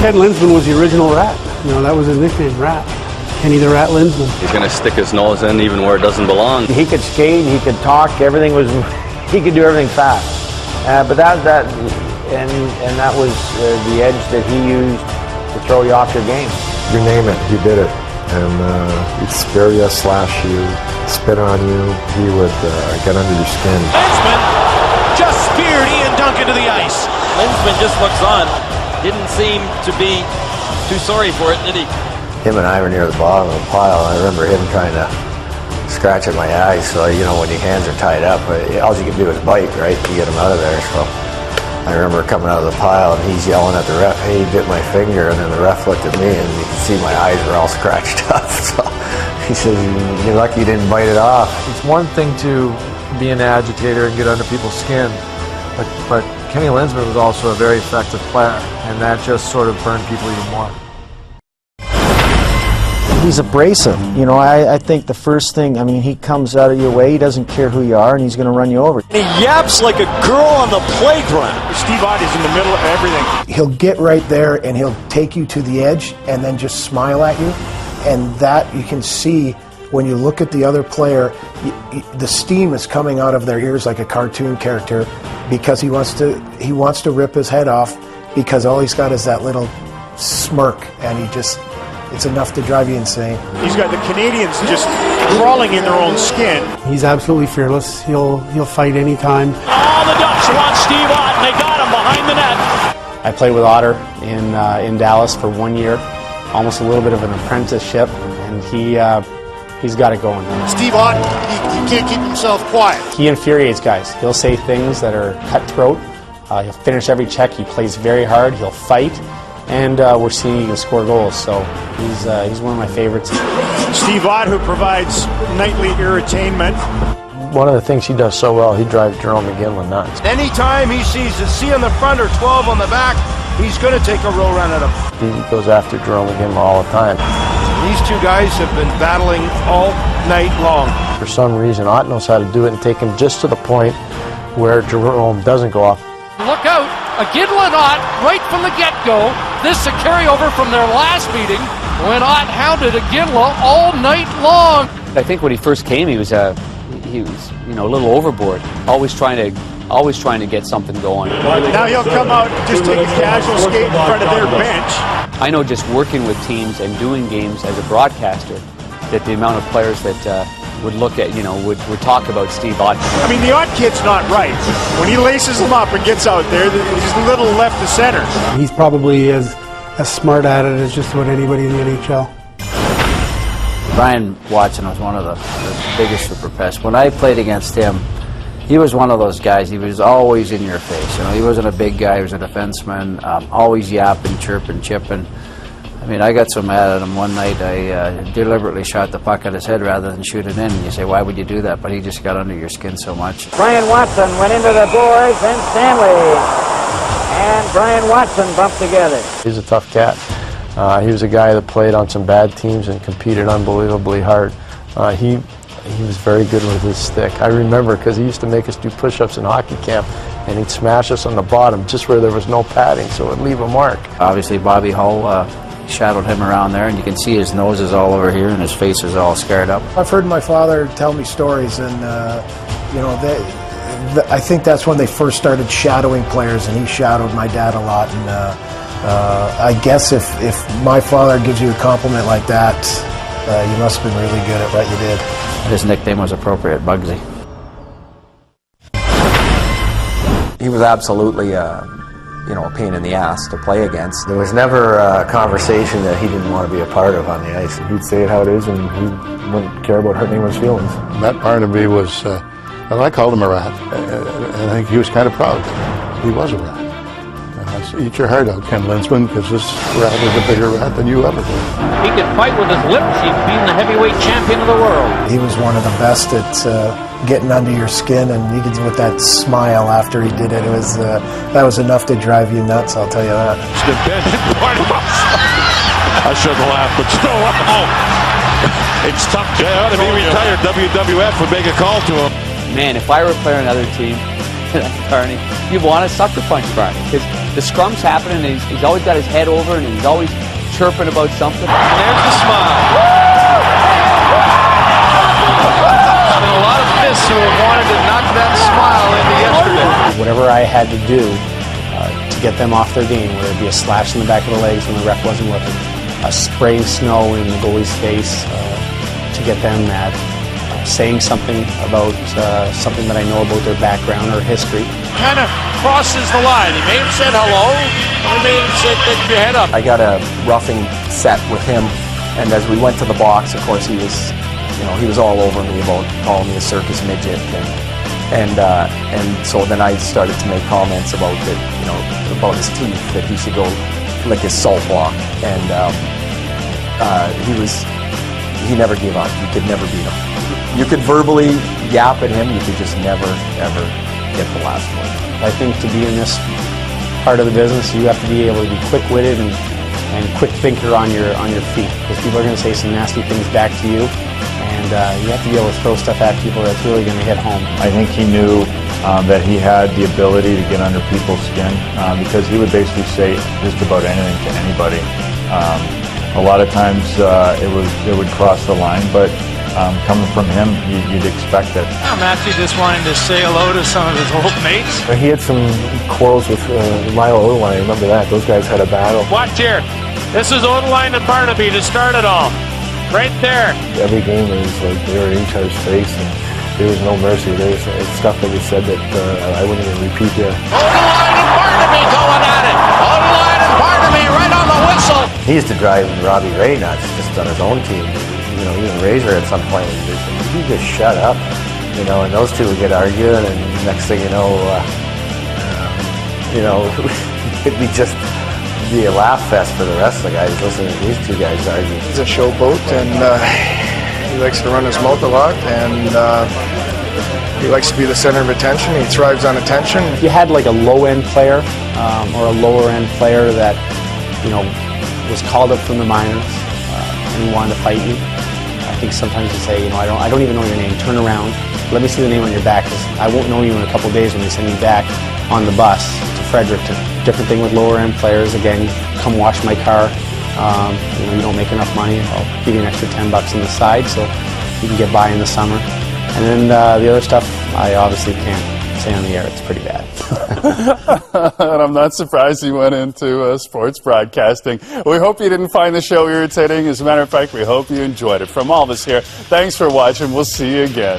Ken Linsman was the original Rat. You know, that was his nickname, Rat. Kenny the Rat Linsman. He's going to stick his nose in even where it doesn't belong. He could skate, he could talk, everything was, he could do everything fast. But that was the edge that he used to throw you off your game. You name it, he did it. And he'd spear you, slash you, spit on you. He would get under your skin. Linsman just speared Ian Duncan to the ice. Linsman just looks on. Didn't seem to be too sorry for it, did he? Him and I were near the bottom of the pile. I remember him trying to scratch at my eyes. So, you know, when your hands are tied up, all you can do is bite, right, to get him out of there. So I remember coming out of the pile and he's yelling at the ref, hey, he bit my finger. And then the ref looked at me and you could see my eyes were all scratched up. So he says, you're lucky you didn't bite it off. It's one thing to be an agitator and get under people's skin, but Kenny Linsman was also a very effective player, and that just sort of burned people even more. He's abrasive. You know, I think the first thing, I mean, he comes out of your way, he doesn't care who you are, and he's going to run you over. He yaps like a girl on the playground. Steve Ott is in the middle of everything. He'll get right there and he'll take you to the edge and then just smile at you. And that you can see when you look at the other player, the steam is coming out of their ears like a cartoon character because he wants to rip his head off because all he's got is that little smirk and it's enough to drive you insane. He's got the Canadians just crawling in their own skin. He's absolutely fearless. He'll fight anytime. Oh, the Ducks want Steve Ott, and they got him behind the net. I played with Otter in Dallas for 1 year, almost a little bit of an apprenticeship, and he's got it going. Steve Ott, he can't keep himself quiet. He infuriates guys. He'll say things that are cutthroat. He'll finish every check. He plays very hard. He'll fight. And we're seeing he can score goals, so he's one of my favorites. Steve Ott, who provides nightly irritainment. One of the things he does so well, he drives Jerome McGinley nuts. Anytime he sees a C on the front or 12 on the back, he's going to take a roll run at him. He goes after Jerome McGinley all the time. These two guys have been battling all night long. For some reason, Ott knows how to do it and take him just to the point where Jerome doesn't go off. Look out! Agitators and Ott right from the get-go. This is a carryover from their last meeting when Ott hounded Agitators all night long. I think when he first came, he was a little overboard, always trying to get something going. Now he'll come out and just take a casual skate in front of their bench. I know just working with teams and doing games as a broadcaster that the amount of players that would look at, would talk about Steve Ott. I mean, the Ott kid's not right. When he laces them up and gets out there, he's a little left to center. He's probably as smart at it as just about anybody in the NHL. Brian Watson was one of the biggest super pests. When I played against him, he was one of those guys. He was always in your face. He wasn't a big guy. He was a defenseman, always yapping, chirping, chipping. I mean, I got so mad at him one night, I deliberately shot the puck at his head rather than shoot it in. And you say, why would you do that? But he just got under your skin so much. Brian Watson went into the boards and Stanley and Brian Watson bumped together. He's a tough cat. He was a guy that played on some bad teams and competed unbelievably hard. He was very good with his stick. I remember because he used to make us do push-ups in hockey camp, and he'd smash us on the bottom just where there was no padding, so it would leave a mark. Obviously, Bobby Hull shadowed him around there, and you can see his nose is all over here and his face is all scarred up. I've heard my father tell me stories, and I think that's when they first started shadowing players, and he shadowed my dad a lot. And I guess if my father gives you a compliment like that, you must have been really good at what you did. His nickname was appropriate, Bugsy. He was absolutely a pain in the ass to play against. There was never a conversation that he didn't want to be a part of on the ice. He'd say it how it is, and he wouldn't care about hurting anyone's feelings. That part of me was, and I called him a rat, and I think he was kind of proud that he was a rat. Eat your heart out, Ken Linsman, because this rat is a bigger rat than you ever did. He could fight with his lips. He's been the heavyweight champion of the world. He was one of the best at getting under your skin, and he did with that smile after he did it. That was enough to drive you nuts, I'll tell you that. I shouldn't laugh, but it's tough. To be retired. WWF would make a call to him. Man, if I were playing another team, Barney. You want to sucker punch Barney because the scrum's happening and he's always got his head over and he's always chirping about something. And there's the smile. There's been a lot of fists who have wanted to knock that smile into yesterday. Whatever I had to do to get them off their game, whether it be a slash in the back of the legs when the ref wasn't looking, spraying snow in the goalie's face to get them mad, saying something about something that I know about their background or history. Kind of crosses the line. He may have said hello, or he may have said that your head up. I got a roughing set with him, and as we went to the box, of course, he was all over me about calling me a circus midget, and so then I started to make comments about about his teeth, that he should go lick his salt block, and he never gave up. You could never beat him. You could verbally yap at him, you could just never, ever get the last word. I think to be in this part of the business, you have to be able to be quick-witted and quick thinker on your feet, because people are going to say some nasty things back to you, and you have to be able to throw stuff at people that's really going to hit home. I think he knew that he had the ability to get under people's skin because he would basically say just about anything to anybody. A lot of times it would cross the line, but coming from him, you'd expect it. Matthew just wanting to say hello to some of his old mates. He had some quarrels with Lyle Odeline. I remember that. Those guys had a battle. Watch here. This is Odeline and Barnaby to start it all. Right there. Every game it was like they were in each other's face, and there was no mercy. There was stuff that was said that I wouldn't even repeat there. Odeline and Barnaby going at it. Odeline and Barnaby right on the whistle. He used to drive Robbie Ray nuts just on his own team. Even Razor at some point, he just shut up, and those two would get arguing, and next thing you know, it'd be a laugh fest for the rest of the guys listening to these two guys argue. He's a showboat, and he likes to run his mouth a lot, and he likes to be the center of attention. He thrives on attention. If you had like a low-end player or a lower-end player that was called up from the minors and he wanted to fight you, I think sometimes you say, I don't even know your name. Turn around. Let me see the name on your back, because I won't know you in a couple of days when they send me back on the bus to Fredericton. Different thing with lower end players. Again, come wash my car. You don't make enough money. I'll give you an extra $10 on the side so you can get by in the summer. And then the other stuff, I obviously can't say on the air. It's pretty bad. And I'm not surprised he went into sports broadcasting. We hope you didn't find the show irritating. As a matter of fact, we hope you enjoyed it. From all of us here, thanks for watching. We'll see you again.